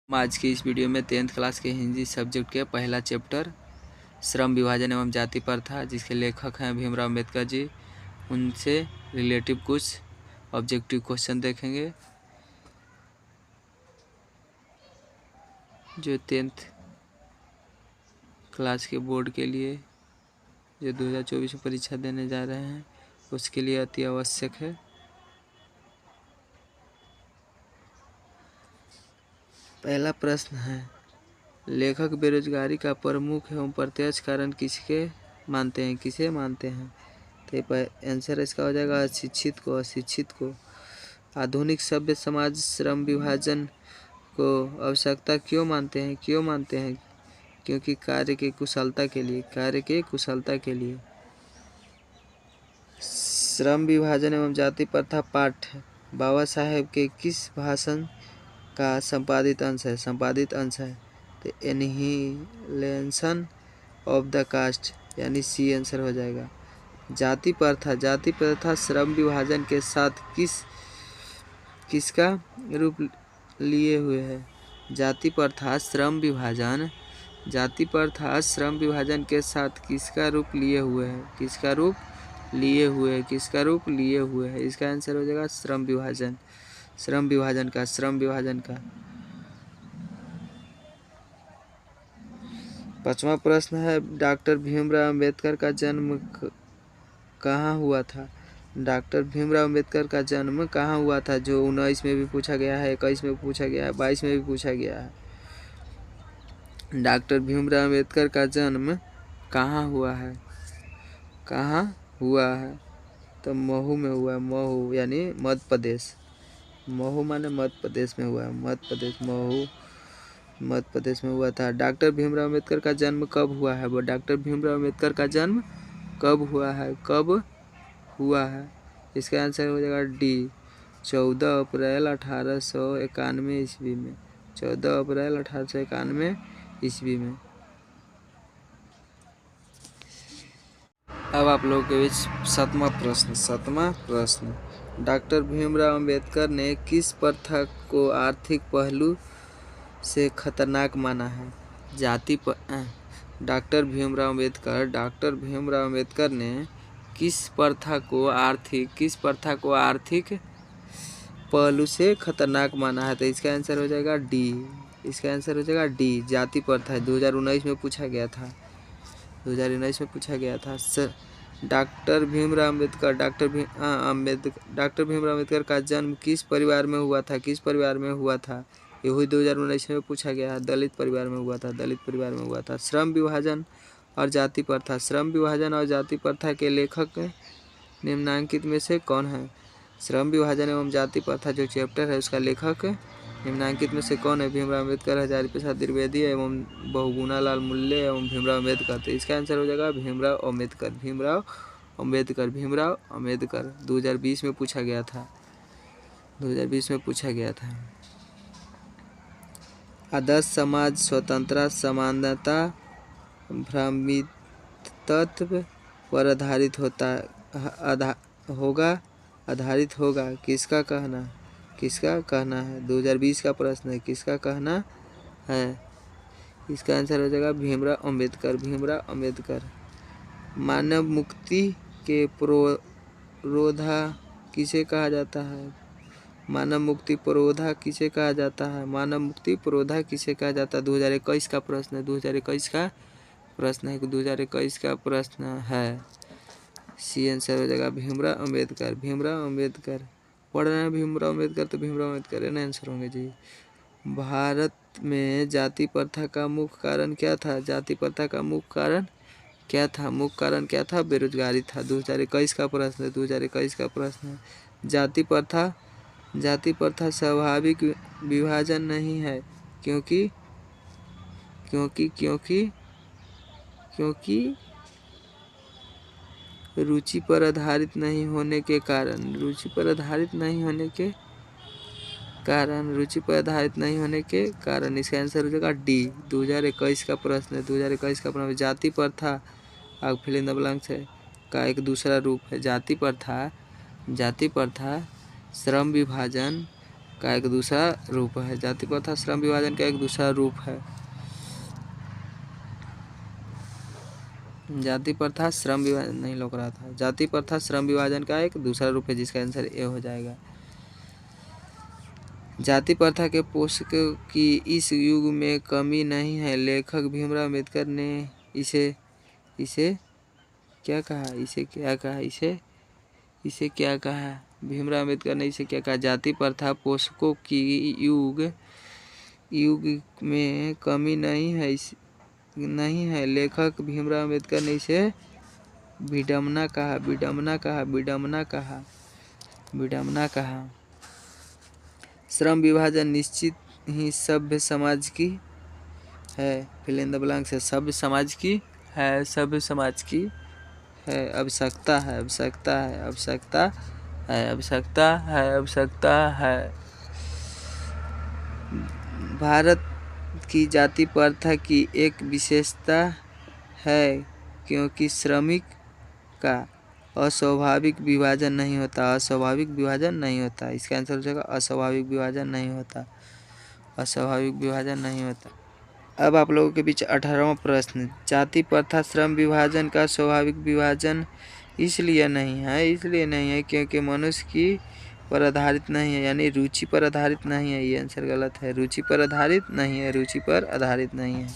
आज की इस वीडियो में 10th क्लास के हिंदी सब्जेक्ट के पहला चैप्टर श्रम विभाजन एवं जाति प्रथा, जिसके लेखक हैं भीमराव अम्बेडकर जी, उनसे रिलेटिव कुछ ऑब्जेक्टिव क्वेश्चन देखेंगे जो 10th क्लास के बोर्ड के लिए जो 2024 में परीक्षा देने जा रहे हैं उसके लिए अति आवश्यक है। पहला प्रश्न है, लेखक बेरोजगारी का प्रमुख एवं प्रत्यक्ष कारण किसे मानते हैं? तो आंसर इसका हो जाएगा अशिक्षित को। आधुनिक सभ्य समाज श्रम विभाजन को आवश्यकता क्यों मानते हैं? क्योंकि कार्य के कुशलता के लिए। श्रम विभाजन एवं जाति प्रथा पाठ बाबा साहेब के किस भाषण का संपादित अंश है? तो एनहिलेशन ऑफ द कास्ट यानी सी आंसर हो जाएगा। जाति प्रथा श्रम विभाजन के साथ किसका रूप लिए हुए है? जाति प्रथा श्रम विभाजन के साथ किसका रूप लिए हुए है? इसका आंसर हो जाएगा श्रम विभाजन का। पांचवा प्रश्न है, डॉक्टर भीमराव अम्बेडकर का जन्म कहाँ हुआ था? डॉक्टर भीमराव अम्बेडकर का जन्म कहाँ हुआ था? जो 19 में भी पूछा गया है, 21 में भी पूछा गया है, 22 में भी पूछा गया है। डॉक्टर भीमराव अम्बेडकर का जन्म कहाँ हुआ है? तो महू में हुआ है। महू यानी मध्य प्रदेश। महू माने मध्य प्रदेश में हुआ है। मध्य प्रदेश में हुआ था। डॉक्टर भीमराव अम्बेडकर का जन्म कब हुआ है? वो डॉक्टर भीमराव अम्बेडकर का जन्म कब हुआ है? इसका आंसर हो जाएगा डी, 14 अप्रैल 1891 ईस्वी में। 14 अप्रैल 1891 ईस्वी में। अब आप लोगों के बीच सातवां प्रश्न, डॉक्टर भीमराव अम्बेडकर ने किस प्रथा को आर्थिक पहलू से खतरनाक माना है? डॉक्टर भीमराव अम्बेडकर ने किस प्रथा को आर्थिक पहलू से खतरनाक माना है? तो इसका आंसर हो जाएगा डी, जाति प्रथा। 2019 में पूछा गया था। डॉक्टर भीमराव अम्बेडकर का जन्म किस परिवार में हुआ था? यही 2019 में पूछा गया है। दलित परिवार में हुआ था। श्रम विभाजन और जाति प्रथा के लेखक निम्नलिखित में से कौन है? श्रम विभाजन एवं जाति प्रथा जो चैप्टर है उसका लेखक निम्नलिखित में से कौन है? भीमराव अम्बेडकर, हजारी प्रसाद द्विवेदी एवं बहुगुणा लाल मूल्य एवं भीमराव अम्बेडकर। तो इसका आंसर हो जाएगा भीमराव अम्बेडकर। 2020 में पूछा गया था। आदर्श समाज स्वतंत्रता, समानता, भ्रातृत्व पर आधारित होगा। किसका कहना है? 2020 का प्रश्न है, किसका कहना है? इसका आंसर हो जाएगा भीमराव अम्बेडकर। मानव मुक्ति के पुरोधा किसे कहा जाता है? मानव मुक्ति पुरोधा किसे कहा जाता है? 2021 का प्रश्न है। 2021 का प्रश्न है। सी आंसर हो जाएगा भीमराव अम्बेडकर। पढ़ रहे हैं भीमराव अम्बेडकर, तो भीमराव अम्बेडकर ना आंसर होंगे जी। भारत में जाति प्रथा का मुख्य कारण क्या था? बेरोजगारी था। 2021 का प्रश्न है। जाति प्रथा स्वाभाविक विभाजन नहीं है क्योंकि रुचि पर आधारित नहीं होने के कारण। इसका आंसर हो जाएगा डी, 2021 का प्रश्न है। जाति प्रथा फिल इन द ब्लैंक्स का एक दूसरा रूप है। जाति प्रथा श्रम विभाजन का एक दूसरा रूप है। जाति प्रथा श्रम विभाजन का एक दूसरा रूप है। जाति प्रथा श्रम विभाजन नहीं लग रहा था। जाति प्रथा श्रम विभाजन का एक दूसरा रूप है, जिसका आंसर ए हो जाएगा। जाति प्रथा के पोषकों की इस युग में कमी नहीं है। लेखक भीमराव अम्बेडकर ने इसे क्या कहा? इसे क्या कहा? भीमराव अम्बेडकर ने इसे क्या कहा? जाति प्रथा पोषकों की युग में कमी नहीं है। लेखक भीमराव अम्बेडकर ने इसे विडंबना कहा। श्रम विभाजन निश्चित ही सभ्य समाज की है। फिल इन द ब्लैंक्स है। सभ्य समाज की है। आवश्यकता है। भारत की जाति प्रथा की एक विशेषता है क्योंकि श्रमिक का अस्वाभाविक विभाजन नहीं होता। इसका आंसर हो जाएगा अस्वाभाविक विभाजन नहीं होता। अब आप लोगों के बीच 18वां प्रश्न। जाति प्रथा श्रम विभाजन का स्वाभाविक विभाजन इसलिए नहीं है क्योंकि मनुष्य की पर आधारित नहीं है, यानी रुचि पर आधारित नहीं है। ये आंसर गलत है। रुचि पर आधारित नहीं है।